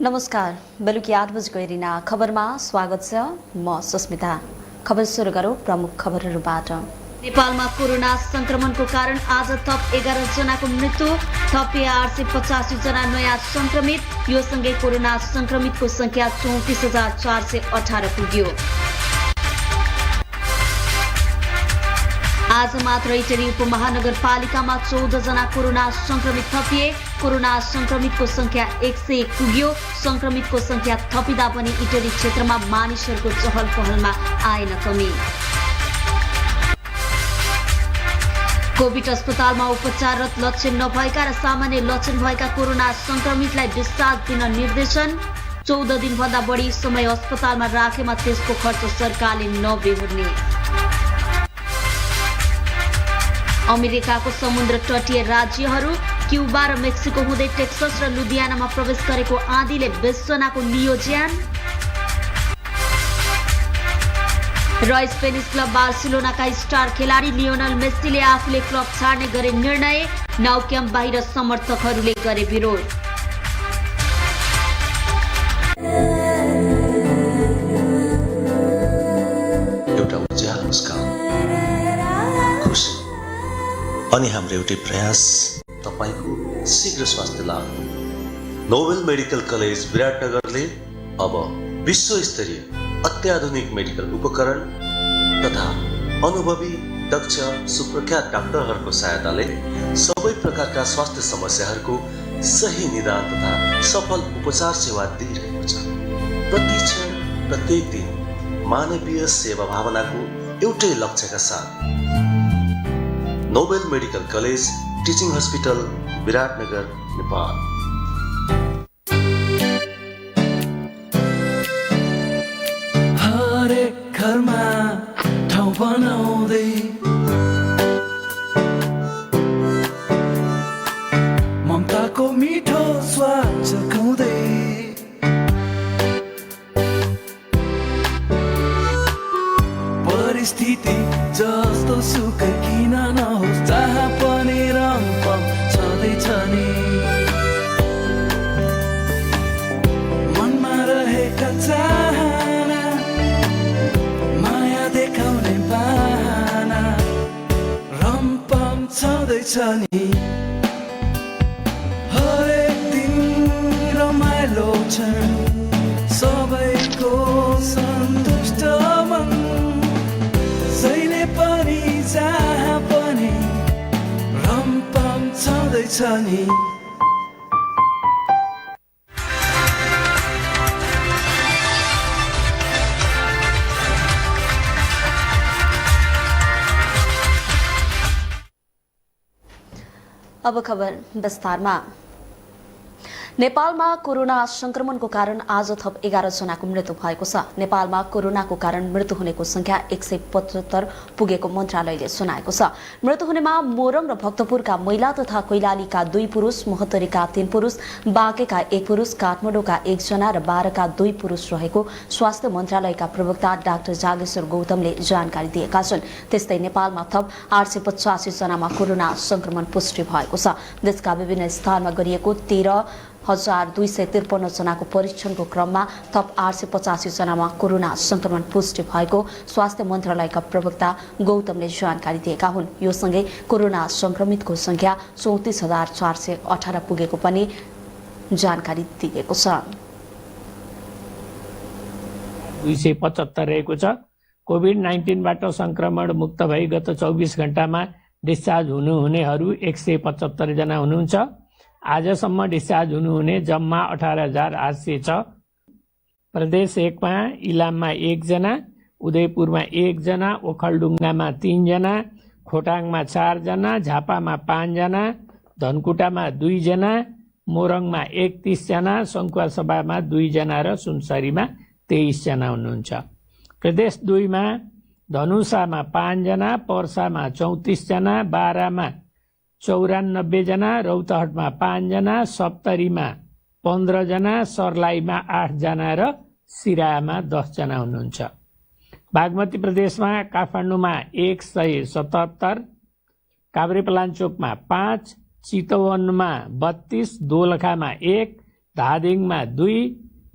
नमस्कार, बेलुकी 8 बजेको एरिना खबरमा स्वागत छ। म सुस्मिता। खबर सुरु गरौँ प्रमुख खबरहरूबाट। नेपालमा कोरोना संक्रमणको कारण आज थप 11 जनाको मृत्यु, थप 885 जना नयाँ संक्रमित। यो सँगै कोरोना संक्रमितको संख्या 34,418 पुग्यो। आज मात्र इटरी उपमहानगरपालिकामा 14 जना कोरोना संक्रमित थपिए। कोरोना संक्रमितको संख्या 101 पुग्यो। संक्रमितको संख्या थपिँदा पनि इटरी क्षेत्रमा मानिसहरूको चहल पहलमा आएन कमी। कोभिड अस्पतालमा उपचाररत लक्षण नभएका र सामान्य लक्षण भएका कोरोना संक्रमितलाई डिस्चार्ज दिन निर्देशन। 14 दिनभन्दा बढी समय अस्पतालमा राखेमा त्यसको खर्च सरकारले नबेहोर्ने। अमेरिकाको समुद्र तटीय राज्यहरू क्युबा र मेक्सिको हुँदै टेक्सस र लुधियानामा प्रवेश गरेको आँधीले 20 जनाको लियो ज्यान। र स्पेनिस क्लब बार्सिलोनाका स्टार खेलाडी लियोनल मेस्सीले आफूले क्लब छाड्ने गरे निर्णय। नाउ क्याम्प बाहिर समर्थकहरूले गरे विरोध। एउटा उज्यालो मुस्कान, खुसी अनि हाम्रो एउटै प्रयास, तपाईको शीघ्र स्वास्थ्य लाभ। नोबेल मेडिकल कलेज विराटनगरले अब विश्वस्तरीय अत्याधुनिक मेडिकल उपकरण तथा अनुभवी दक्ष सुप्रख्यात डाक्टरहरूको सहायताले सबै प्रकारका स्वास्थ्य समस्याहरूको सही निदान तथा सफल उपचार सेवा दिइरहेको छ। प्रति क्षण प्रत्येक दिन मानवीय सेवा भावनाको एउटै लक्ष्यका साथ Nobel medical college teaching hospital Biratnagar Nepal. हरेक घरमा ठाउँ बनाउँदै ममताको मिठो स्वाद चखाउँदै परिस्थिति जस्तो सुकै किन नहोस्, जहाँ पनि रङपम छँदैछ नि। मनमा रहेका चाहना, माया देखाउने बाहना, रङपम छँदैछ नि। हरेक दिन रमाइलो क्षण, सबैको सन्तुष्ट मन, जहिले पनि जहाँ पनि रमपम छँदैछ नि। अब खबर विस्तारमा। नेपालमा कोरोना संक्रमणको कारण आज थप 11 जनाको मृत्यु भएको छ। नेपालमा कोरोनाको कारण मृत्यु हुनेको संख्या 175 पुगेको मन्त्रालयले सुनाएको छ। मृत्यु हुनेमा मोरङ र भक्तपुरका महिला तथा कैलालीका 2 पुरुष, मोहतरीका 3 पुरुष, बाँकेका 1 पुरुष, काठमाडौँका 1 जना र बाह्रका 2 पुरुष रहेको स्वास्थ्य मन्त्रालयका प्रवक्ता डाक्टर जागेश्वर गौतमले जानकारी दिएका छन्। त्यस्तै नेपालमा थप 885 जनामा कोरोना संक्रमण पुष्टि भएको छ। देशका विभिन्न स्थानमा गरिएको 13,253 जनाको परीक्षणको क्रममा थप 885 जनामा कोरोना संक्रमण पुष्टि भएको स्वास्थ्य मन्त्रालयका प्रवक्ता गौतमले जानकारी दिएका हुन्। यो सँगै कोरोना संक्रमितको संख्या 34,418 पुगेको पनि जानकारी दिएको छ। 275 रहेको छ। कोभिड-19 बाट संक्रमण मुक्त भई गत 24 घण्टामा डिस्चार्ज हुनुहुनेहरू 175 जना हुनुहुन्छ। आजसम्म डिस्चार्ज हुनुहुने जम्मा 18,800 छ। प्रदेश 1 मा इलाममा 1 जना, उदयपुरमा 1 जना, ओखलढुङ्गामा 3 जना, खोटाङमा 4 जना, झापामा 5 जना, धनकुटामा 2 जना, मोरङमा 31 जना, सङ्खुवासभामा 2 जना र सुनसरीमा 23 जना हुनुहुन्छ। प्रदेश 2 मा धनुषामा 5 जना, पर्सामा 34 जना, बारामा 94 जना, रौतहटमा 5 जना, सप्तरीमा 15 जना, सर्लाहीमा 8 जना र सिराहामा 10 जना हुनुहुन्छ। बागमती प्रदेशमा काठमाडौँमा 177, काभ्रेपलाञ्चोकमा 5, चितवनमा 32, दोलखामा 1, धादिङमा 2,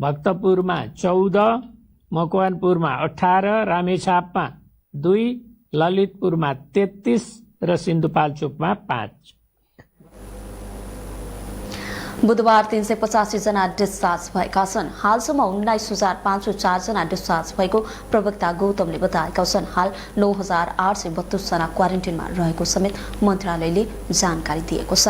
भक्तपुरमा 14, मकवानपुरमा 18, रामेछापमा 2, ललितपुरमा 33 र सिन्धुपाल्चोकमा 5। बुधबार 385 जना डिस्चार्ज भएका छन्। हालसम्म 19,504 जना डिस्चार्ज भएको प्रवक्ता गौतमले बताएका छन्। हाल 9,832 जना क्वारेन्टिनमा रहेको समेत मन्त्रालयले जानकारी दिएको छ।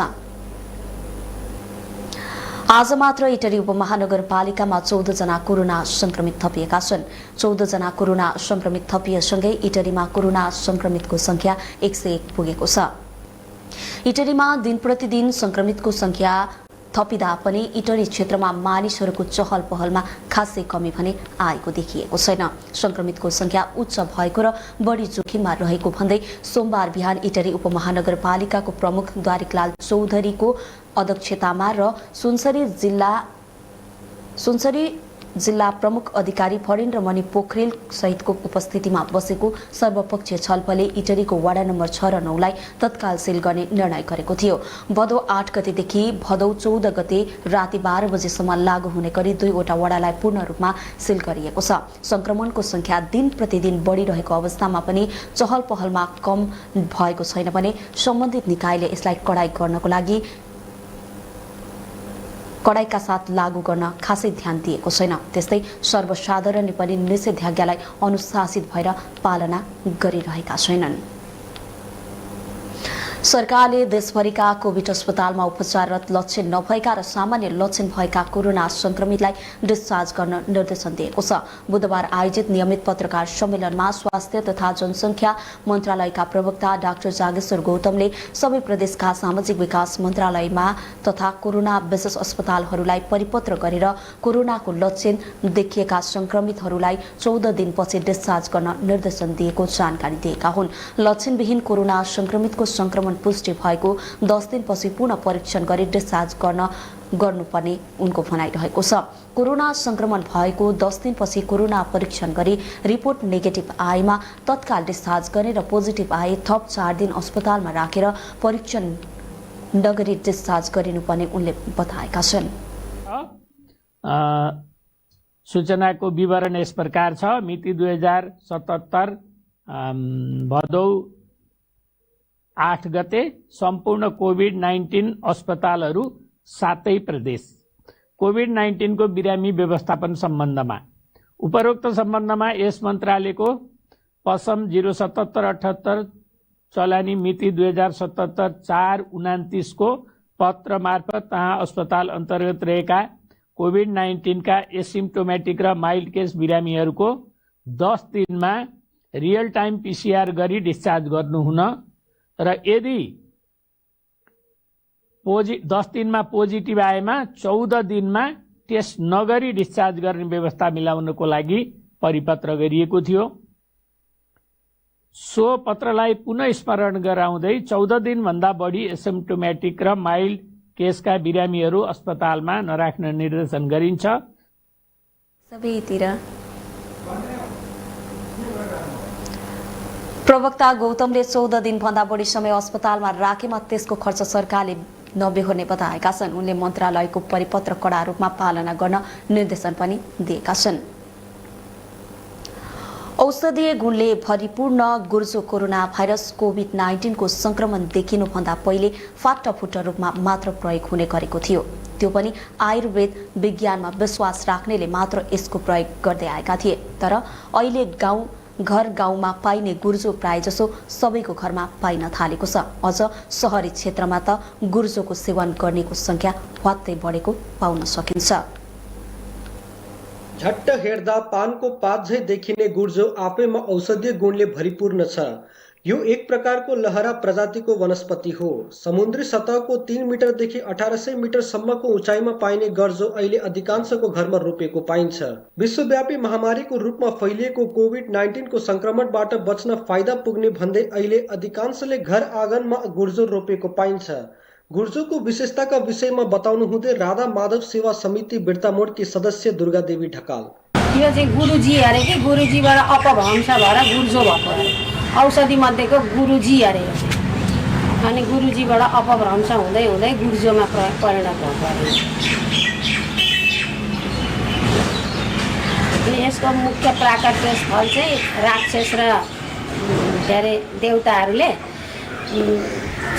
आज मात्र इटरी उपमहानगरपालिकामा 14 जना कोरोना संक्रमित थपिएका छन्। 14 जना कोरोना संक्रमित थपिएसँगै इटरीमा कोरोना संक्रमितको संख्या 101 पुगेको छ। इटरीमा दिन प्रतिदिन संक्रमितको संख्या थपिँदा पनि इटरी क्षेत्रमा मानिसहरूको चहल पहलमा खासै कमी भने आएको देखिएको छैन। संक्रमितको संख्या उच्च भएको र बढी जोखिममा रहेको भन्दै सोमबार बिहान इटरी उपमहानगरपालिकाको प्रमुख द्वारिकलाल चौधरीको अध्यक्षतामा र सुनसरी जिल्ला प्रमुख अधिकारी फरेन्द्र मणि पोखरेल सहितको उपस्थितिमा बसेको सर्वपक्षीय छलफलले इटरीको वडा नम्बर 6 र 9 लाई तत्काल सिल गर्ने निर्णय गरेको थियो। भदौ 8 गतेदेखि भदौ 14 गते राति 12 बजेसम्म लागू हुने गरी 2 वटा वडालाई पूर्ण रूपमा सिल गरिएको छ। संक्रमणको संख्या दिन प्रतिदिन बढिरहेको अवस्थामा पनि चहल पहलमा कम भएको छैन भने सम्बन्धित निकायले यसलाई कडाइका साथ लागू गर्न खासै ध्यान दिएको छैन। त्यस्तै सर्वसाधारणले पनि निषेधाज्ञालाई अनुशासित भएर पालना गरिरहेका छैनन्। सरकारले देशभरिका कोभिड अस्पतालमा उपचाररत लक्षण नभएका र सामान्य लक्षण भएका कोरोना संक्रमितलाई डिस्चार्ज गर्न निर्देशन दिएको छ। बुधबार आयोजित नियमित पत्रकार सम्मेलनमा स्वास्थ्य तथा जनसंख्या मन्त्रालयका प्रवक्ता डाक्टर जागेश्वर गौतमले सबै प्रदेशका सामाजिक विकास मन्त्रालयमा तथा कोरोना विशेष अस्पतालहरूलाई परिपत्र गरेर कोरोनाको लक्षण देखिएका संक्रमितहरूलाई 14 दिनपछि डिस्चार्ज गर्न निर्देशन दिएको जानकारी दिएका हुन्। लक्षणविहीन कोरोना संक्रमितको संक्रमण पुष्टि भएको 10 दिनपछि पुनः परीक्षण गरी डिस्चार्ज गर्नुपर्ने उनको भनाइरहेको छ। कोरोना संक्रमण भएको 10 दिनपछि कोरोना परीक्षण गरी रिपोर्ट नेगेटिभ आएमा तत्काल डिस्चार्ज गर्ने र पोजिटिभ आए थप 4 दिन अस्पतालमा राखेर परीक्षण नगरी डिस्चार्ज गरिनुपर्ने उनले बताएका छन्। सूचनाको विवरण यस प्रकार छ। मिति 2077 भदौ 8 गते सम्पूर्ण कोभिड-19 अस्पतालहरू 7 प्रदेश कोभिड-19 को बिरामी व्यवस्थापन सम्बन्धमा उपरोक्त सम्बन्धमा यस मन्त्रालयको पसम 07778 चलानी मिति 2077 4/29 को पत्र मार्फत तहाँ अस्पताल अन्तर्गत रहेका कोभिड-19 का एसिम्प्टोमेटिक र माइल्ड केस बिरामीहरूको 10 दिनमा रियल टाइम पीसीआर गरी डिस्चार्ज गर्नुहुन र यदि 10 दिनमा पोजिटिभ आएमा 14 दिनमा टेस्ट नगरी डिस्चार्ज गर्ने व्यवस्था मिलाउनको लागि परिपत्र गरिएको थियो। सो पत्रलाई पुनः स्मरण गराउँदै 14 दिनभन्दा बढी एसिम्प्टोमेटिक र माइल्ड केसका बिरामीहरू अस्पतालमा नराख्न निर्देशन गरिन्छ। सबैतिर प्रवक्ता गौतमले 14 दिनभन्दा बढी समय अस्पतालमा राखेमा त्यसको खर्च सरकारले नबेहोर्ने बताएका छन्। उनले मन्त्रालयको परिपत्र कडा रूपमा पालना गर्न निर्देशन पनि दिएका छन्। औषधीय गुणले भरिपूर्ण गुर्जो कोरोना भाइरस कोभिड-19 को संक्रमण देखिनुभन्दा पहिले फाटाफुट्टा रूपमा मात्र प्रयोग हुने गरेको थियो। त्यो पनि आयुर्वेद विज्ञानमा विश्वास राख्नेले मात्र यसको प्रयोग गर्दै आएका थिए। तर अहिले घर गाउँमा पाइने गुर्जो प्रायजसो सबैको घरमा पाइन थालेको छ। अझ शहरी क्षेत्रमा त गुर्जोको सेवन गर्नेको संख्या हत्तै बढेको पाउन सकिन्छ। झट्ट हेर्दा पानको पात झै देखिने गुर्जो आफैमा औषधीय गुणले भरिपूर्ण छ। यो एक प्रकारको लहरा प्रजातिको वनस्पति हो। समुद्री सतहको 3 मिटरदेखि 1800 मिटरसम्मको उचाइमा पाइने गुर्जो अहिले अधिकांशको घरमा रोपेको पाइन्छ। विश्वव्यापी महामारीको रूपमा फैलिएको कोभिड-19 को संक्रमणबाट बच्न फाइदा पुग्ने भन्दै अहिले अधिकांशले घर आँगनमा गुर्जो रोपेको पाइन्छ। गुर्जोको विशेषताका विषयमा बताउनु हुँदै राधा माधव सेवा समिति बिर्तामोडकी सदस्य दुर्गा देवी ढकाल। यो चाहिँ गुरुजी अरे कि गुरुजीबाट अपभ्रंश भएर गुर्जो भएको अरे। औषधि मध्येको गुरुजी अरे। अनि गुरुजीबाट अपभ्रंश हुँदै हुँदै गुर्जोमा परिणत भएको अरे। अनि यसको मुख्य प्राकट्य स्थल चाहिँ राक्षस र के अरे देवताहरूले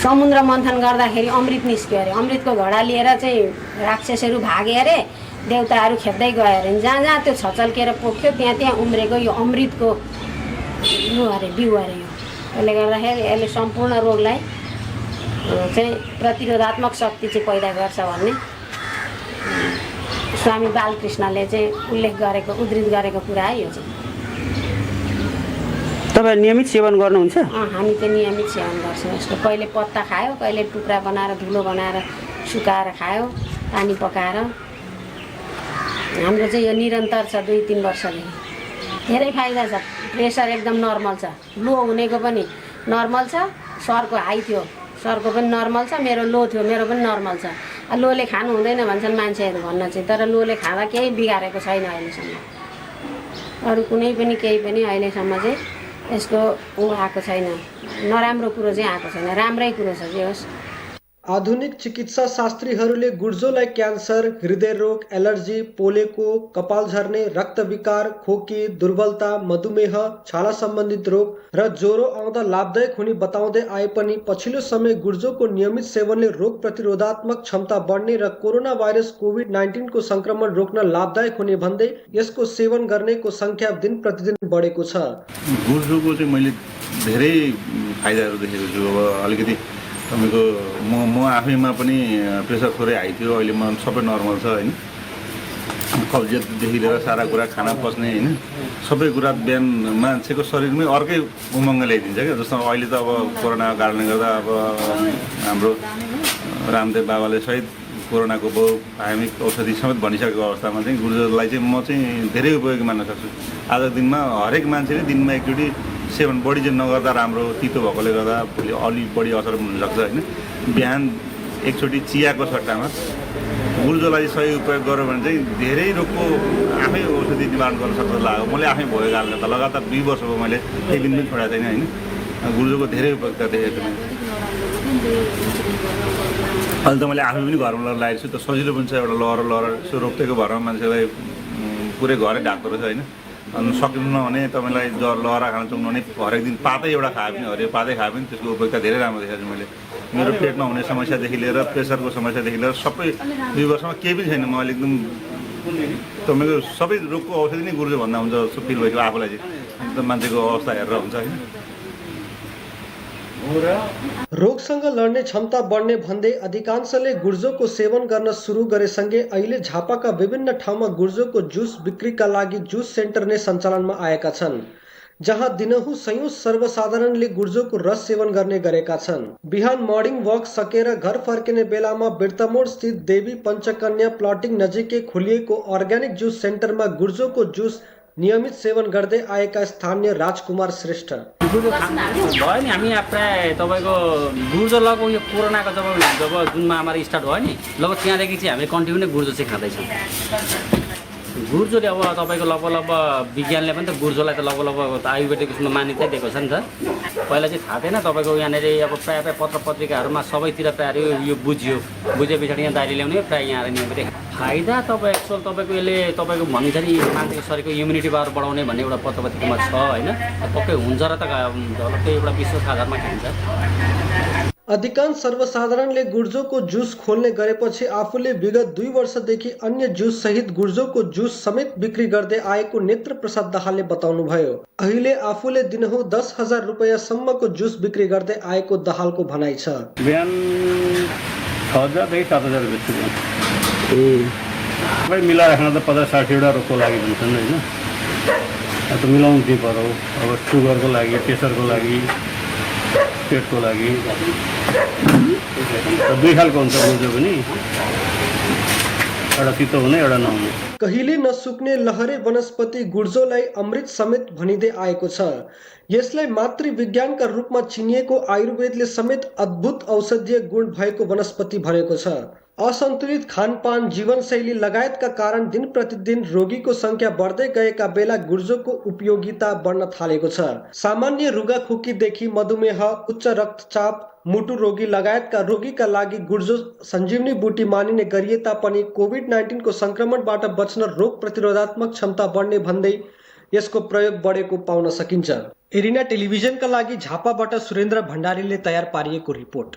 समुद्र मन्थन गर्दाखेरि अमृत निस्क्यो अरे। अमृतको घडा लिएर चाहिँ राक्षसहरू भागे अरे, देवताहरू खेप्दै गयो अरे। जहाँ जहाँ त्यो छचल्केर पोख्यो त्यहाँ त्यहाँ उम्रेको यो अमृतको बिउ अरे यो। त्यसले गर्दाखेरि यसले सम्पूर्ण रोगलाई चाहिँ प्रतिरोधात्मक शक्ति चाहिँ पैदा गर्छ भन्ने स्वामी बालकृष्णले चाहिँ उद्धृत गरेको कुरा है यो चाहिँ। तपाईँ नियमित सेवन गर्नुहुन्छ? हामी चाहिँ नियमित सेवन गर्छौँ यसको। कहिले पत्ता खायो, कहिले टुक्रा बनाएर धुलो बनाएर सुकाएर खायो, पानी पकाएर। हाम्रो चाहिँ यो निरन्तर छ 2-3 वर्षदेखि। धेरै फाइदा छ। प्रेसर एकदम नर्मल छ, लो हुनेको पनि नर्मल छ, सरको हाई थियो सरको पनि नर्मल छ, मेरो लो थियो मेरो पनि नर्मल छ। लोले खानु हुँदैन भन्छन् मान्छेहरू भन्न चाहिँ, तर लोले खाँदा केही बिगारेको छैन अहिलेसम्म। अरू कुनै पनि केही पनि अहिलेसम्म चाहिँ यसको आएको छैन, नराम्रो कुरो चाहिँ आएको छैन, राम्रै कुरो छ जे होस्। आधुनिक चिकित्सा शास्त्रीहरूले गुर्जोलाई क्यान्सर, हृदय रोग, एलर्जी, पोलेको, कपाल झर्ने, रक्त विकार, खोकी, दुर्बलता, मधुमेह, छाला सम्बन्धित रोग र ज्वरो आउँदा लाभदायक हुने बताउँदै आए पनि पछिल्लो समय गुर्जोको नियमित सेवनले रोग प्रतिरोधात्मक क्षमता बढ्ने र कोरोना भाइरस कोभिड-19 को संक्रमण रोक्न लाभदायक हुने भन्दै यसको सेवन गर्नेको संख्या दिन प्रतिदिन बढेको छ। गुर्जोको चाहिँ मैले धेरै फाइदाहरू देखेको छु। अब अलिकति तपाईँको म आफैमा पनि प्रेसर थोरै हाई थियो, अहिले म सबै नर्मल छ होइन। कब्जियतदेखि लिएर सारा कुरा खाना पस्ने होइन, सबै कुरा बिहान मान्छेको शरीरमै अर्कै उमङ्ग ल्याइदिन्छ क्या। जस्तो अहिले त अब कोरोनाको कारणले गर्दा अब हाम्रो रामदेव बाबाले सहित कोरोनाको बहुआयामिक औषधि समेत भनिसकेको अवस्थामा चाहिँ गुर्जोलाई चाहिँ म चाहिँ धेरै उपयोगी मान्न सक्छु। आजको दिनमा हरेक मान्छेले दिनमा एकचोटि सेवन बढी चाहिँ नगर्दा राम्रो, तितो भएकोले गर्दा भोलि अलिक बढी असर हुनसक्छ होइन। बिहान एकचोटि चियाको सट्टामा गुर्जोलाई सही उपयोग गऱ्यो भने चाहिँ धेरै रोगको आफै औषधि निवारण गर्न सक्छ लाग्यो। मैले आफै भएको कारणले गर्दा लगातार 2 वर्ष भयो, मैले एक दिन पनि छोडेको छैन होइन। गुर्जोको धेरै उपयोगिता देखेको छु। अहिले त मैले आफै पनि घरमा लगेर लगाएको छु, त सजिलो पनि छ। एउटा लहर यसो रोक्दैको भरमा मान्छेलाई पुरै घरै ढाक्दो रहेछ होइन। अनि सक्नु भने तपाईँलाई लहरा खान सक्नु भने हरेक दिन पातै एउटा खायो भने हरेक पातै खायो भने त्यसको उपयोगिता धेरै राम्रो देखेको छु मैले। मेरो पेटमा हुने समस्यादेखि लिएर प्रेसरको समस्यादेखि लिएर सबै 2 वर्षमा केही पनि छैन। म अहिले एकदम तपाईँको सबै रोगको औषधि नै गुर्जो भन्दा हुन्छ जस्तो फिल भएको आफूलाई चाहिँ। एकदम मान्छेको अवस्था हेरेर हुन्छ होइन। रोगसँग लड्ने क्षमता बढ्ने भन्दै अधिकांशले गुर्जोको सेवन गर्न सुरु गरेसँगै अहिले झापाका विभिन्न ठाउँमा गुर्जोको जुस बिक्रीका लागि जुस सेन्टर नै सञ्चालनमा आएका छन्, जहाँ दिनहुँ सयौं सर्वसाधारणले गुर्जोको रस सेवन गर्ने गरेका छन्। बिहान मर्निङ वक सकेर घर फर्किने बेलामा बिर्तामोड स्थित देवी पञ्चकन्या प्लटिङ नजिकै खोलिएको अर्ग्यानिक जुस सेन्टरमा गुर्जोको जुस नियमित सेवन गर्दै आएका स्थानीय राजकुमार श्रेष्ठ। गुर्जो भयो नि, हामी प्राय तपाईँको गुर्जो लगभग यो कोरोनाको जब जुन महामारी स्टार्ट भयो नि, लगभग त्यहाँदेखि चाहिँ हामीले कन्टिन्यू नै गुर्जो चाहिँ खाँदैछौँ। गुर्जोले अब तपाईँको लगभग विज्ञानले पनि त गुर्जोलाई त लगभग आयुर्वेदिक उसमा मान्यता दिएको छ नि त। पहिला चाहिँ थाहा थिएन तपाईँको यहाँनिर अब प्रायः पत्र पत्रिकाहरूमा सबैतिर प्रायः यो बुझे पछाडि यहाँ दाइरी ल्याउने प्रायः यहाँ नियमित फाइदा तपाईँ एक्चुअल तपाईँको यसले तपाईँको भनिन्छ नि मान्छेको शरीरको इम्युनिटी पावर बढाउने भन्ने एउटा पत्र पत्रिकामा छ होइन। पक्कै हुन्छ र त त्यो एउटा विश्वको आधारमा खान्छ। अधिकांश सर्वसाधारणले गुर्जोको जुस खोल्ने गरेपछि आफूले विगत 2 वर्षदेखि अन्य जुस सहित गुर्जोको जुस समेत बिक्री गर्दै आएको नेत्र प्रसाद दाहालले बताउनुभयो। अहिले आफूले दिनहुँ 10,000 रुपैयाँसम्मको जुस बिक्री गर्दै आएको दाहालको भनाइ छ। बिहान 6,000 देखि 7,000 रुपियाँ सबै मिलाएर खान त 50-60 वटा रोगको लागि भन्छन् होइन। त मिलाउनु दिनु पर्यो। अब सुगरको लागि, प्रेसरको लागि, पेटको लागि 2 खालको हुन्छ गुर्जो पनि, एउटा तितो हुने एउटा नहुने। कहिले नसुक्ने लहरे वनस्पति गुर्जोलाई अमृत समेत भनिँदै आएको छ। यसलाई मातृविज्ञानका रूपमा चिनिएको आयुर्वेदले समेत अद्भुत औषधीय गुण भएको वनस्पति भनेको छ। असन्तुलित खानपान, जीवनशैली लगायतका कारण दिन प्रतिदिन रोगीको संख्या बढ्दै गएका बेला गुर्जोको उपयोगिता बढ्न थालेको छ। सामान्य रुगाखोकीदेखि मधुमेह, उच्च रक्तचाप, मुटु रोगी लगायतका रोगीका लागि गुर्जो सञ्जीवनी बुटी मानिने गरिए तापनि कोभिड-19 को संक्रमणबाट बच्न रोग प्रतिरोधात्मक क्षमता बढ्ने भन्दै यसको प्रयोग बढेको पाउन सकिन्छ। एरिना टेलिभिजनका लागि झापाबाट सुरेन्द्र भण्डारीले तयार पारिएको रिपोर्ट।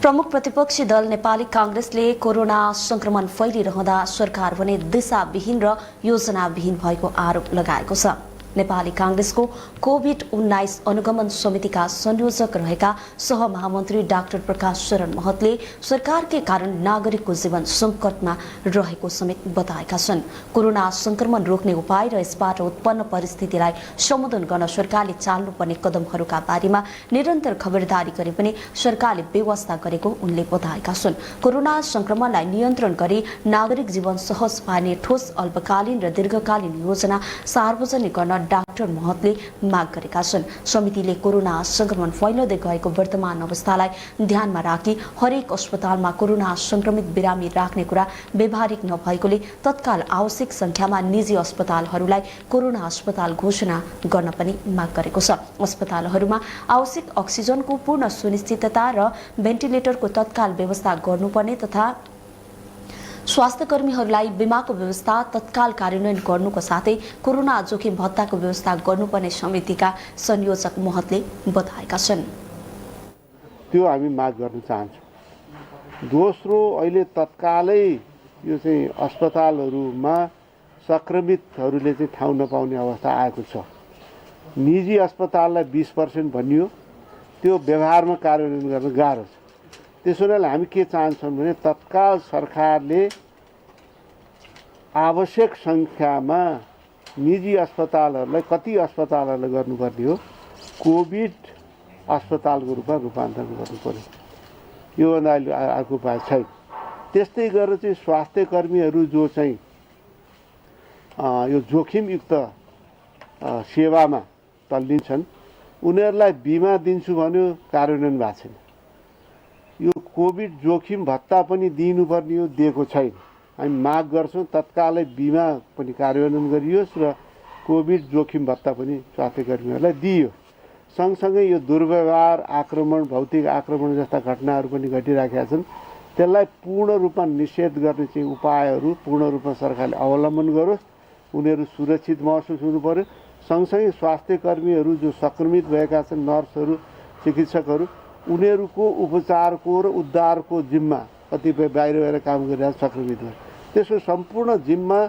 प्रमुख प्रतिपक्षी दल नेपाली कांग्रेसले कोरोना संक्रमण फैलिरहँदा सरकार भने दिशाविहीन र योजनाविहीन भएको आरोप लगाएको छ। नेपाली कांग्रेसको कोभिड-19 अनुगमन समितिका संयोजक रहेका सहमहामन्त्री डाक्टर प्रकाश शरण महतले सरकारकै कारण नागरिकको जीवन संकटमा रहेको समेत बताएका छन्। कोरोना संक्रमण रोक्ने उपाय र यसबाट उत्पन्न परिस्थितिलाई सम्बोधन गर्न सरकारले चाल्नुपर्ने कदमहरूका बारेमा निरन्तर खबरदारी गरे पनि सरकारले व्यवस्था गरेको उनले बताएका छन्। कोरोना संक्रमणलाई नियन्त्रण गरी नागरिक जीवन सहज पार्ने ठोस अल्पकालीन र दीर्घकालीन योजना सार्वजनिक गर्न डाक्टर महतले माग गरेका छन्। समितिले कोरोना संक्रमण फैलिँदै गएको वर्तमान अवस्थालाई ध्यानमा राखी हरेक अस्पतालमा कोरोना संक्रमित बिरामी राख्ने कुरा व्यवहारिक नभएकोले तत्काल आवश्यक संख्यामा निजी अस्पतालहरूलाई कोरोना अस्पताल घोषणा गर्न पनि माग गरेको छ। अस्पतालहरूमा आवश्यक अक्सिजनको पूर्ण सुनिश्चितता र भेन्टिलेटरको तत्काल व्यवस्था गर्नुपर्ने तथा स्वास्थ्यकर्मीहरूलाई बीमाको व्यवस्था तत्काल कार्यान्वयन गर्नुको साथै कोरोना जोखिम भत्ताको व्यवस्था गर्नुपर्ने समितिका संयोजक महतले बताएका छन्। त्यो हामी माग गर्न चाहन्छौँ। दोस्रो, अहिले तत्कालै यो चाहिँ अस्पतालहरूमा संक्रमितहरूले चाहिँ ठाउँ नपाउने अवस्था आएको छ। निजी अस्पताललाई 20% भनियो, त्यो व्यवहारमा कार्यान्वयन गर्न गाह्रो छ। त्यसो हुनाले हामी के चाहन्छौँ भने तत्काल सरकारले आवश्यक सङ्ख्यामा निजी अस्पतालहरूलाई कति अस्पतालहरूलाई गर्नुपर्ने हो कोभिड अस्पतालको रूपमा रूपान्तरण गर्नुपर्यो। योभन्दा अहिले अर्को उपाय छैन। त्यस्तै गरेर चाहिँ स्वास्थ्य कर्मीहरू जो चाहिँ यो जोखिमयुक्त सेवामा तल्लिन्छन् उनीहरूलाई बिमा दिन्छु भन्यो, कार्यान्वयन भएको छैन। यो कोभिड जोखिम भत्ता पनि दिनुपर्ने हो, दिएको छैन। हामी माग गर्छौँ तत्कालै बिमा पनि कार्यान्वयन गरियोस् र कोभिड जोखिम भत्ता पनि स्वास्थ्य कर्मीहरूलाई दिइयो। सँगसँगै यो दुर्व्यवहार, आक्रमण, भौतिक आक्रमण जस्ता घटनाहरू पनि घटिरहेका छन्। त्यसलाई पूर्ण रूपमा निषेध गर्ने चाहिँ उपायहरू पूर्ण रूपमा सरकारले अवलम्बन गरोस्। उनीहरू सुरक्षित महसुस हुनुपर्यो। सँगसँगै स्वास्थ्य कर्मीहरू जो सङ्क्रमित भएका छन्, नर्सहरू, चिकित्सकहरू, उनीहरूको उपचारको र उद्धारको जिम्मा कतिपय बाहिर गएर काम गरिरहेको सङ्क्रमित भयो, त्यसको सम्पूर्ण जिम्मा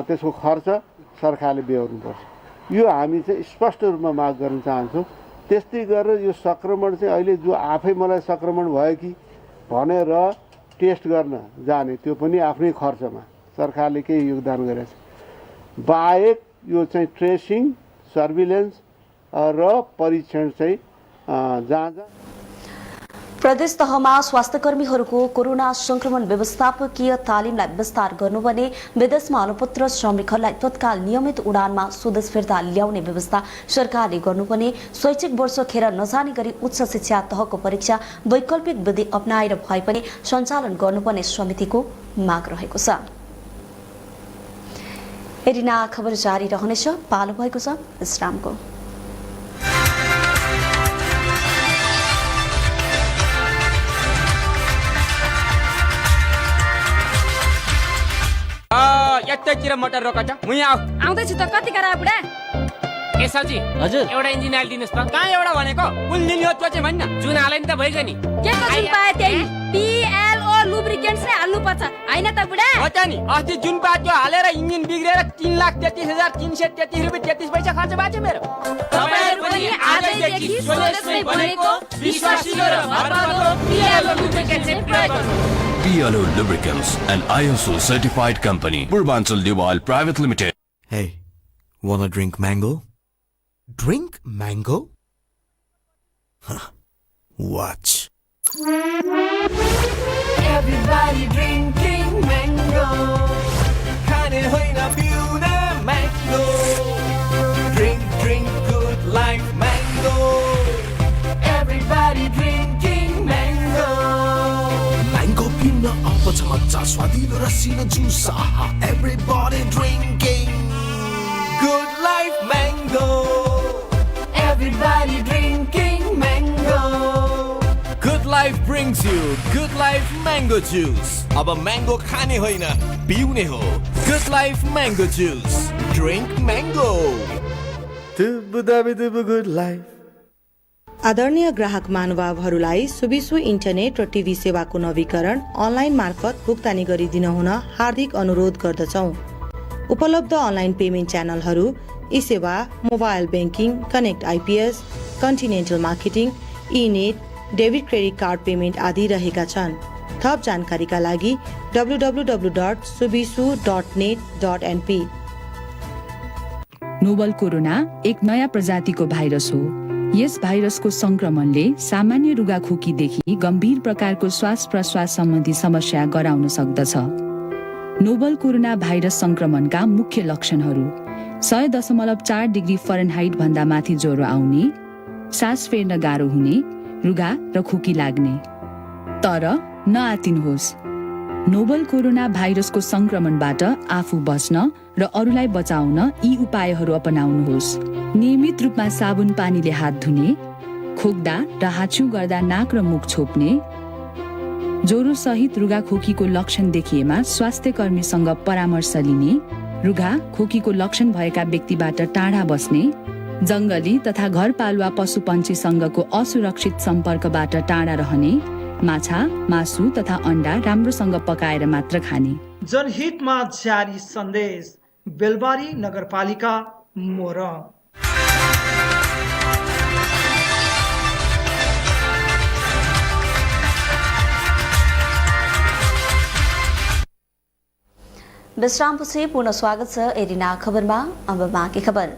त्यसको खर्च सरकारले बेहोर्नुपर्छ। यो हामी चाहिँ स्पष्ट रूपमा माग गर्न चाहन्छौँ। त्यस्तै गरेर यो सङ्क्रमण चाहिँ अहिले जो आफै मलाई सङ्क्रमण भयो कि भनेर टेस्ट गर्न जाने त्यो पनि आफ्नै खर्चमा सरकारले केही योगदान गरेको छ। बाहेक यो चाहिँ ट्रेसिङ, सर्भिलेन्स र परीक्षण चाहिँ जहाँ प्रदेश तहमा स्वास्थ्यकर्मीहरूको कोरोना संक्रमण व्यवस्थापकीय तालिमलाई विस्तार गर्नुपर्ने, विदेशमा अलपत्र श्रमिकहरूलाई तत्काल नियमित उडानमा स्वदेश फिर्ता ल्याउने व्यवस्था सरकारले गर्नुपर्ने, शैक्षिक वर्ष खेर नजाने गरी उच्च शिक्षा तहको परीक्षा वैकल्पिक विधि अपनाएर भए पनि सञ्चालन गर्नुपर्ने समितिको माग रहेको छ। एरिना खबर जारी रहनेछ। पालो भएको छ विश्रामको। यतैतिर मोटर रोक छ, मुई आउँदैछु त। कति गरा बुढा? ए साउजी, हजुर एउटा इन्जिन हाल दिनुस् त। कहाँ एउटा भनेको? कुन दिन हो त्यो चाहिँ भन्न। जुन हाले नि त भइगयो नि। के को जुन पाए त्यही PLO लुब्रिकेन्ट्स नै हाल्नु पर्छ हैन त बुढा? हो त नि। अस्ति जुन पाए त्यो हालेर इन्जिन बिग्रेर 3,33,333 पैसा खर्च भएको छ मेरो। तपाईहरु पनि आजैदेखि स्वदेशमै बनेको विश्वासिलो र भरपर्दो PLO लुब्रिकेन्ट्स नै प्रयोग गर्नु। PLO Lubricants, an ISO certified company. Purbanchal Duval Private Limited. Hey, wanna drink mango? Drink mango? Huh. Watch. Everybody drinking mango. खाने होइन पिउने mango. Drink good life mango. Everybody drinking mango. स्वादिलो रसिलो juice everybody drinking Good Life Mango Everybody drinking mango Good Life brings you Good Life Mango Juice अब mango खाने होइन पिउने हो Good Life Mango Juice Drink mango Good Life आदरणीय ग्राहक महानुभावहरूलाई Subisu internet र टिभी सेवाको नवीकरण अनलाइन मार्फत भुक्तानी गरिदिन हुन हार्दिक अनुरोध गर्दछौँ। उपलब्ध अनलाइन पेमेन्ट च्यानलहरू e Sewa, mobile banking, connect IPS, continental marketing, e net, debit credit card payment आदि रहेका छन्। थप जानकारीका लागि www.subisu.net.np। नोभल कोरोना एक नयाँ प्रजातिको भाइरस हो। यस भाइरसको संक्रमणले सामान्य रुगाखोकीदेखि गम्भीर प्रकारको श्वास प्रश्वास सम्बन्धी समस्या गराउन सक्दछ। नोभल कोरोना भाइरस संक्रमणका मुख्य लक्षणहरू 100.4 डिग्री फरेनहाइट भन्दा माथि ज्वरो आउने, सास फेर्न गाह्रो हुने, रुघा र खोकी लाग्ने। तर नआतिनुहोस्, नोभल कोरोना भाइरसको संक्रमणबाट आफू बच्न र अरूलाई बचाउन यी उपायहरू अपनाउनुहोस्। नियमित रूपमा साबुन पानीले हात धुने, खोक्दा र हाच्छिउ गर्दा नाक र मुख छोप्ने, ज्वरो सहित रुगाखोकीको लक्षण देखिएमा स्वास्थ्य कर्मीसँग परामर्श लिने, रुघा खोकीको लक्षण भएका व्यक्तिबाट टाढा बस्ने, जंगली तथा घरपालुवा पशुपन्छीसँगको असुरक्षित सम्पर्कबाट टाढा रहने, माछा, मासु तथा अण्डा राम्रोसँग पकाएर मात्र खाने। जनहितमा जारी सन्देश, बेलबारी नगरपालिका मोरङ। विश्रामपछि पुनः स्वागत छ एरिना खबरमा। अब बाँकी खबर।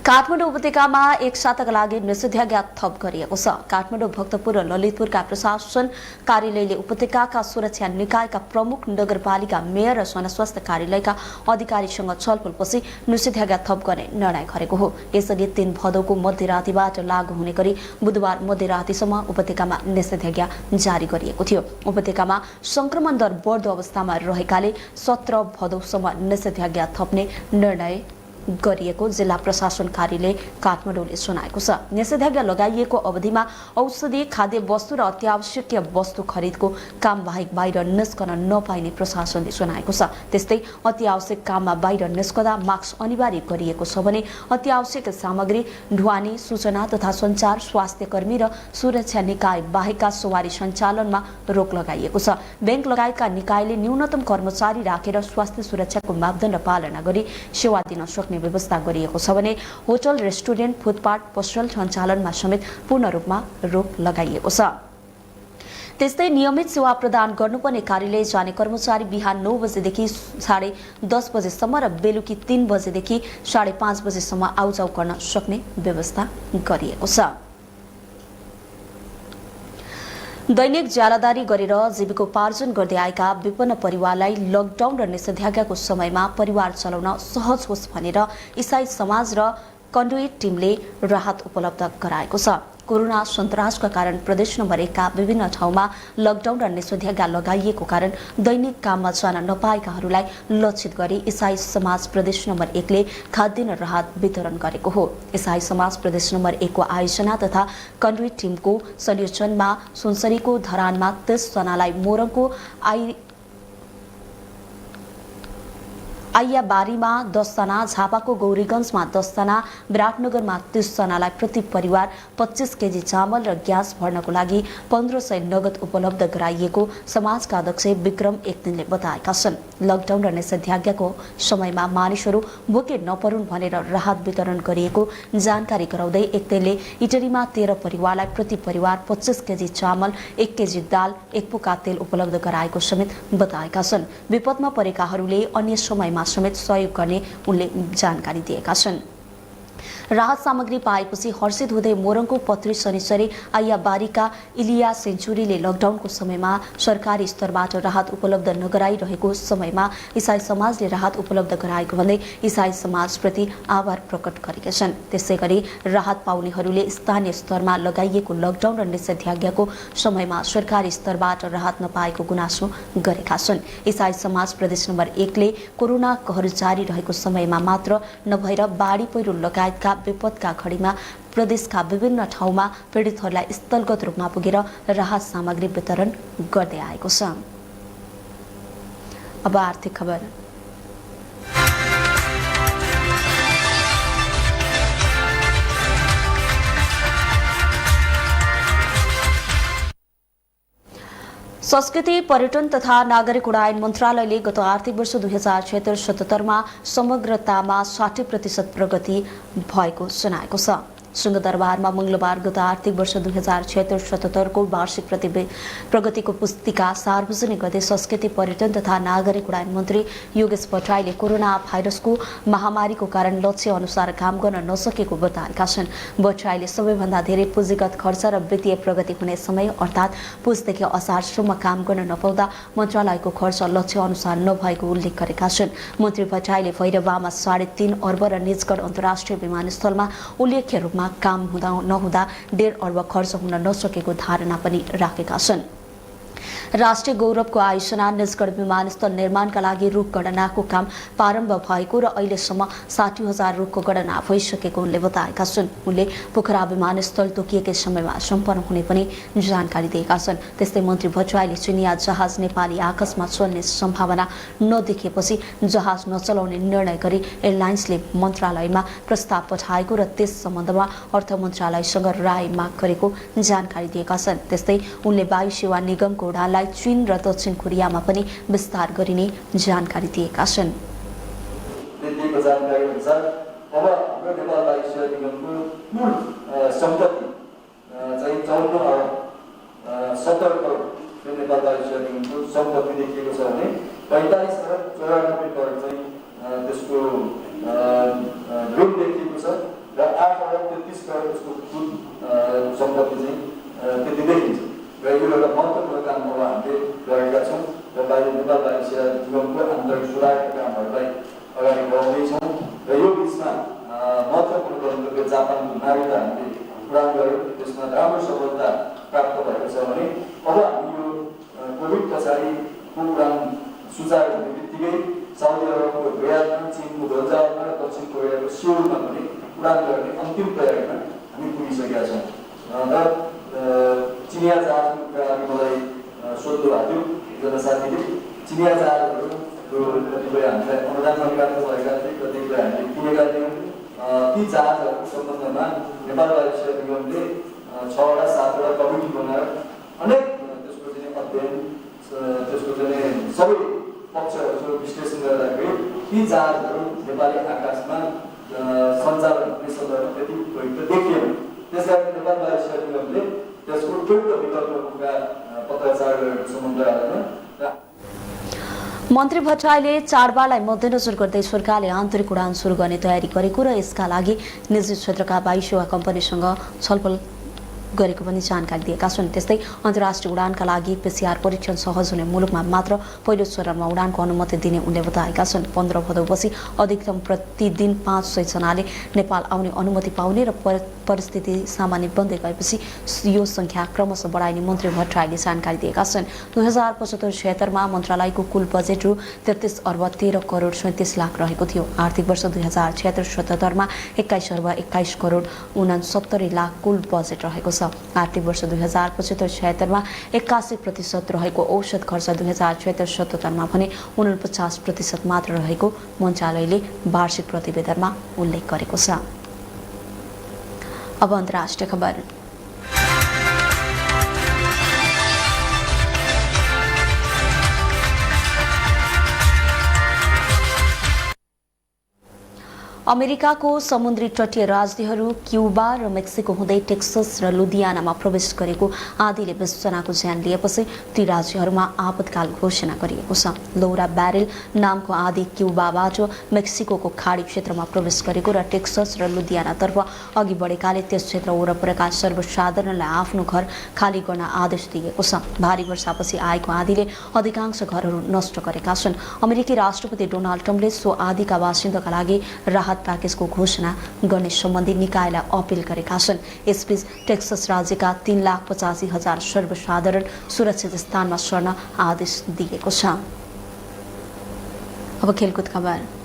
काठमाडौँ उपत्यकामा एक साताका लागि निषेधाज्ञा थप गरिएको छ। काठमाडौँ, भक्तपुर र ललितपुरका प्रशासन कार्यालयले उपत्यकाका सुरक्षा निकायका प्रमुख, नगरपालिका मेयर र जनस्वास्थ्य कार्यालयका अधिकारीसँग छलफलपछि निषेधाज्ञा थप गर्ने निर्णय गरेको हो। यसअघि 3 भदौको मध्यरातिबाट लागू हुने गरी बुधबार मध्यरातिसम्म उपत्यकामा निषेधाज्ञा जारी गरिएको थियो। उपत्यकामा संक्रमण दर बढ्दो अवस्थामा रहेकाले 17 भदौसम्म निषेधाज्ञा थप्ने निर्णय गरिएको जिल्ला प्रशासन कार्यालय काठमाडौँले सुनाएको छ। निषेधाज्ञा लगाइएको अवधिमा औषधि, खाद्य वस्तु र अत्यावश्यकीय वस्तु खरिदको काम बाहेक बाहिर निस्कन नपाइने प्रशासनले सुनाएको छ। त्यस्तै अत्यावश्यक काममा बाहिर निस्कदा मास्क अनिवार्य गरिएको छ भने अत्यावश्यक सामग्री, ढुवानी, सूचना तथा सञ्चार, स्वास्थ्य कर्मी र सुरक्षा निकाय बाहेकका सवारी सञ्चालनमा रोक लगाइएको छ। बैंक लगायतका निकायले न्यूनतम कर्मचारी राखेर स्वास्थ्य सुरक्षाको मापदण्ड पालना गरी सेवा दिन सक्ने व्यवस्था गरिएको छ भने होटल, रेस्टुरेन्ट, फुटपाथ, पसल सञ्चालनमा समेत पूर्ण रूपमा रोक लगाइएको छ। त्यस्तै नियमित सेवा प्रदान गर्नुपर्ने कार्यालय जाने कर्मचारी बिहान 9 बजेदेखि 10:30 बजेसम्म र बेलुकी 3 बजेदेखि 5:30 बजेसम्म आउजाउ गर्न सक्ने व्यवस्था गरिएको छ। दैनिक ज्यालादारी गरेर जीविकोपार्जन गर्दै आएका विपन्न परिवारलाई लकडाउन र निषेधाज्ञाको समयमा परिवार चलाउन सहज होस् भनेर इसाई समाज र कन्डुइट टिमले राहत उपलब्ध गराएको छ। कोरोना सन्तासका कारण प्रदेश नम्बर 1 का विभिन्न ठाउँमा लकडाउन र निषेधाज्ञा लगाइएको कारण दैनिक काममा जान नपाएकाहरूलाई लक्षित गरी इसाई समाज प्रदेश नम्बर 1 ले खाद्यान्न राहत वितरण गरेको हो। इसाई समाज प्रदेश नम्बर 1 को आयोजना तथा कन्डुइट टिमको संयोजनमा सुनसरीको धरानमा 30 जनालाई, मोरङको आइयाबारीमा 10 जना, झापाको गौरीगञ्जमा 10 जना, विराटनगरमा 30 जनालाई प्रति परिवार 25 केजी चामल र ग्यास भर्नको लागि 1500 नगद उपलब्ध गराइएको समाजका अध्यक्ष विक्रम एकदिनले बताएका छन्। लकडाउन र निषेधाज्ञाको समयमा मानिसहरू भोके नपरुन् भनेर राहत वितरण गरिएको जानकारी गराउँदै एकदिनले इटरीमा 13 परिवारलाई प्रति परिवार 25 केजी चामल, 1 केजी दाल, 1 पोका तेल उपलब्ध गराएको समेत बताएका छन्। विपदमा परेकाहरूले अन्य समयमा समेत सहयोग गर्ने उनले जानकारी दिएका छन्। राहत सामग्री पाएपछि हर्षित हुँदै मोरङको पत्री शनिश्चरी आयाबारीका इलिया सेन्चुरीले लकडाउनको समयमा सरकारी स्तरबाट राहत उपलब्ध नगराइरहेको समयमा इसाई समाजले राहत उपलब्ध गराएको भन्दै इसाई समाजप्रति आभार प्रकट गरेका छन्। त्यसैगरी राहत पाउनेहरूले स्थानीय स्तरमा लगाइएको लकडाउन र निषेधाज्ञाको समयमा सरकारी स्तरबाट राहत नपाएको गुनासो गरेका छन्। इसाई समाज प्रदेश नम्बर 1 ले कोरोना कहर जारी रहेको समयमा मात्र नभएर बाढी पहिरो लगायतका विपदका घडीमा प्रदेशका विभिन्न ठाउँमा पीडितहरूलाई स्थलगत रूपमा पुगेर राहत सामग्री वितरण गर्दै आएको छ। अब आर्थिक खबर। संस्कृति पर्यटन तथा नागरिक उड्डयन मन्त्रालयले गत आर्थिक वर्ष 2076-77 मा समग्रतामा 60% प्रगति भएको जनाएको छ। सिंहदरबारमा मंगलबार गत आर्थिक वर्ष 2076-77 को वार्षिक प्रगतिको पुस्तिका सार्वजनिक गर्दै संस्कृति पर्यटन तथा नागरिक उड्डयन मन्त्री योगेश भट्टराईले कोरोना भाइरसको महामारीको कारण लक्ष्य अनुसार काम गर्न नसकेको बताएका छन्। भट्टराईले सबैभन्दा धेरै पुँजीगत खर्च र वित्तीय प्रगति हुने समय अर्थात् पुसदेखि असारसम्म काम गर्न नपाउँदा मन्त्रालयको खर्च लक्ष्य अनुसार नभएको उल्लेख गरेका छन्। मन्त्री भट्टराईले भैरवामा 3.5 अर्ब र निजगढ अन्तर्राष्ट्रिय विमानस्थलमा उल्लेख्य रूपमा काम नहुँदा 1.5 अर्ब खर्च हुन नसकेको धारणा पनि राखेका छन्। राष्ट्रिय गौरवको आयोजना निजगढ विमानस्थल निर्माणका लागि रुख गणनाको काम प्रारम्भ भएको र अहिलेसम्म 60,000 रुखको गणना भइसकेको उनले बताएका छन्। उनले पोखरा विमानस्थल तोकिएकै समयमा सम्पन्न हुने पनि जानकारी दिएका छन्। त्यस्तै मन्त्री भट्टराईले चिनिया जहाज नेपाली आकाशमा चल्ने सम्भावना नदेखिएपछि जहाज नचलाउने निर्णय गरी एयरलाइन्सले मन्त्रालयमा प्रस्ताव पठाएको र त्यस सम्बन्धमा अर्थ मन्त्रालयसँग राय माग गरेको जानकारी दिएका छन्। त्यस्तै उनले वायु सेवा निगमको उडानलाई चीन र दक्षिण कोरियामा पनि विस्तार गरिने जानकारी दिएका छन्। जानकारी अनुसार अब हाम्रो नेपाल वायु सेवा निगमको कुल सम्पत्ति चाहिँ 54 अर्ब 70 करोड नेपाल वायु सेवा निगमको सम्पत्ति देखिएको छ भने 45 अर्ब 94 करोड चाहिँ त्यसको ऋण देखिएको छ र 8 अर्ब 33 करोड त्यसको कुल सम्पत्ति चाहिँ त्यति देखिन्छ। र यो एउटा महत्त्वपूर्ण काम अब हामीले गरेका छौँ र नेपाल वायु सेवा निगमको आन्तरिक सुधारका कामहरूलाई अगाडि बढाउँदैछौँ र यो बिचमा महत्त्वपूर्ण गन्तव्य जापानको नागरिकता हामीले उडान गऱ्यौँ। त्यसमा राम्रो सफलता प्राप्त भएको छ भने अब हामी यो कोभिड पछाडिको उडान सुचारू हुने बित्तिकै साउदी अरबको रियादमा, चीनको दोन्जामा र दक्षिण कोरियाको सिउलमा पनि उडान गर्ने अन्तिम तयारीमा हामी पुगिसकेका छौँ। र चिनिया जहाजको कुराहरू मलाई सोध्नु भएको थियो एकजना साथीले। चिनिया जहाजहरू कतिपय हामीलाई अनुदानमा प्राप्त भएका थिए, कतिपय हामीले किनेका थियौँ। ती जहाजहरूको सम्बन्धमा नेपाल वायु सेवा निगमले 6वटा 7वटा कमिटी बनाएर अनेक त्यसको चाहिँ अध्ययन त्यसको चाहिँ सबै पक्षहरूको विश्लेषण गर्दाखेरि ती जहाजहरू नेपाली आकाशमा सञ्चालन हुने सन्दर्भमा त्यति उपयुक्त देखिएन। त्यसकारण नेपाल वायु सेवा निगमले त्यसको उपयुक्त विकल्पका पत्राचार गरेको छ मन्त्रालयमा। मन्त्री भट्टराईले चाडबाडलाई मध्यनजर गर्दै सरकारले आन्तरिक उडान सुरु गर्ने तयारी गरेको र यसका लागि निजी क्षेत्रका वायु सेवा कम्पनीसँग छलफल गरेको पनि जानकारी दिएका छन्। त्यस्तै अन्तर्राष्ट्रिय उडानका लागि PCR परीक्षण सहज हुने मुलुकमा मात्र पहिलो चरणमा उडानको अनुमति दिने उनले बताएका छन्। 15 भदौपछि अधिकतम प्रतिदिन 500 जनाले नेपाल आउने अनुमति पाउने र परिस्थिति सामान्य बन्दै गएपछि यो संख्या क्रमशः बढाइने मन्त्री भट्टराईले जानकारी दिएका छन्। 2075-76 मा मन्त्रालयको कुल बजेट रु 33 अर्ब 13 करोड 37 लाख रहेको थियो। आर्थिक वर्ष 2076-77 मा 21 अर्ब 21 करोड 69 लाख कुल बजेट रहेको छ। आर्थिक वर्ष 2075-76 मा 81% रहेको औसत खर्च 2076-77 मा भने 49% मात्र रहेको मन्त्रालयले वार्षिक प्रतिवेदनमा उल्लेख गरेको छ। अब अन्तर्राष्ट्रिय खबर। अमेरिकाको समुद्री तटीय राज्यहरू क्युबा र मेक्सिको हुँदै टेक्सस र लुधियानामा प्रवेश गरेको आँधीले 20 जनाको ज्यान लिएपछि ती राज्यहरूमा आपतकाल घोषणा गरिएको छ। लौरा ब्यारेल नामको आँधी क्युबाबाट मेक्सिकोको खाडी क्षेत्रमा प्रवेश गरेको र टेक्सस र लुधियानातर्फ अघि बढेकाले त्यस क्षेत्र वरपरका सर्वसाधारणलाई आफ्नो घर खाली गर्न आदेश दिएको छ। भारी वर्षापछि आएको आँधीले अधिकांश घरहरू नष्ट गरेका छन्। अमेरिकी राष्ट्रपति डोनाल्ड ट्रम्पले सो आँधीका बासिन्दाका लागि राहत प्याकेजको घोषणा गर्ने सम्बन्धी निकायलाई अपिल गरेका छन्। यसबीच टेक्सस राज्यका 3,85,000 सर्वसाधारण सुरक्षित स्थानमा सर्न आदेश दिएको छ। अब खेलकुद खबर।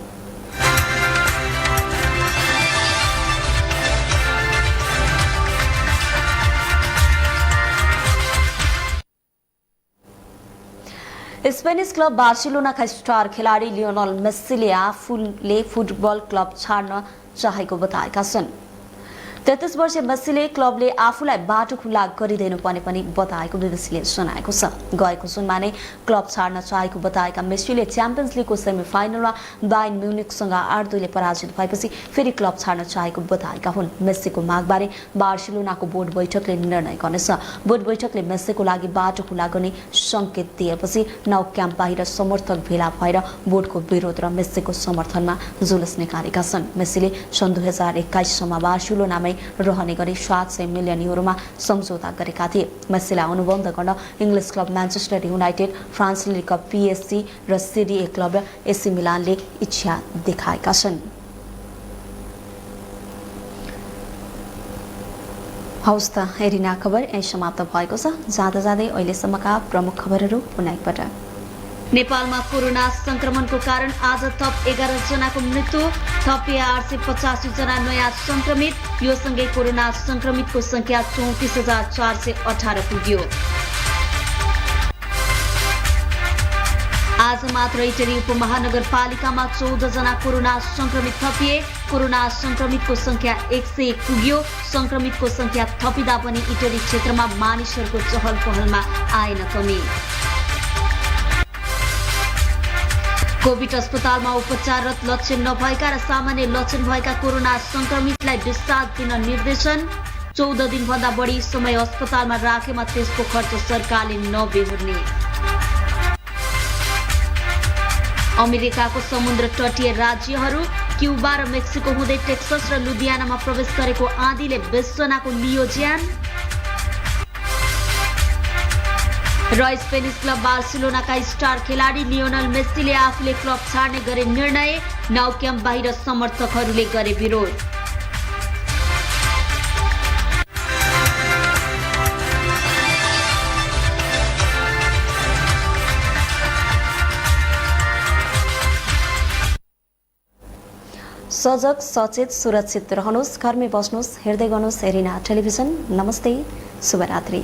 स्पेनिश क्लब बार्सिलोनाका स्टार खेलाडी लियोनल मेस्सीले आफूले फुटबल क्लब छाड्न चाहेको बताएका छन्। 33 वर्षीय मेस्सीले क्लबले आफूलाई बाटो खुला गरिदिनु पर्ने पनि बताएको बीबीसीले सुनाएको छ। गएको जुनमा नै क्लब छाड्न चाहेको बताएका मेस्सीले च्याम्पियन्स लिगको सेमिफाइनलमा बायर्न म्युनिखसँग 8-2 ले पराजित भएपछि फेरि क्लब छाड्न चाहेको बताएका हुन्। मेस्सीको मागबारे बार्सिलोनाको बोर्ड बैठकले निर्णय गर्नेछ। बोर्ड बैठकले मेस्सीको लागि बाटो खुला गर्ने संकेत दिएपछि नाउ क्याम्प बाहिर समर्थक भेला भएर बोर्डको विरोध र मेस्सीको समर्थनमा जुलुस निकालेका छन्। मेस्सीले सन् 2021 सम्म बार्सिलोनामै रहने गरी 700 मिलियन युरोमा सम्झौता गरेका थिए। मेस्सीलाई अनुबन्ध गर्न English club Manchester United, France league cup PSG र सेरी ए क्लब AC मिलानले इच्छा देखाएका छन्। हौस् त हेरिना खबर यही समाप्त भएको छ। जाँदा जाँदै अहिलेसम्मका प्रमुख खबरहरू पुनः एकपटक। नेपालमा कोरोना संक्रमणको कारण आज थप 11 जनाको मृत्यु, थपिए 885 जना नयाँ संक्रमित। यो सँगै कोरोना संक्रमितको संख्या 34,418 पुग्यो। आज मात्र इटरी उपमहानगरपालिकामा 14 जना कोरोना संक्रमित थपिए। कोरोना संक्रमितको संख्या 101 पुग्यो। संक्रमितको संख्या थपिँदा पनि इटरी क्षेत्रमा मानिसहरूको चहल पहलमा आएन कमी। कोभिड अस्पतालमा उपचाररत लक्षण नभएका र सामान्य लक्षण भएका कोरोना संक्रमितलाई डिस्चार्ज दिन निर्देशन। 14 दिनभन्दा बढी समय अस्पतालमा राखेमा त्यसको खर्च सरकारले नबेहोर्ने। अमेरिकाको समुद्र तटीय राज्यहरू क्युबा र मेक्सिको हुँदै टेक्सस र लुधियानामा प्रवेश गरेको आँधीले 20 जनाको लियो ज्यान। र स्पेनिश क्लब बार्सिलोनाका स्टार खेलाडी लियोनल मेस्सीले आफूले क्लब छाड्ने गरे निर्णय। नाउ क्याम्प बाहिर समर्थकहरूले गरे विरोध। सजग, सचेत, सुरक्षित रहनुहोस्, घरमै बस्नुहोस्, हेर्दै गर्नुहोस् हेरिना टेलिभिजन। नमस्ते, शुभरात्रि।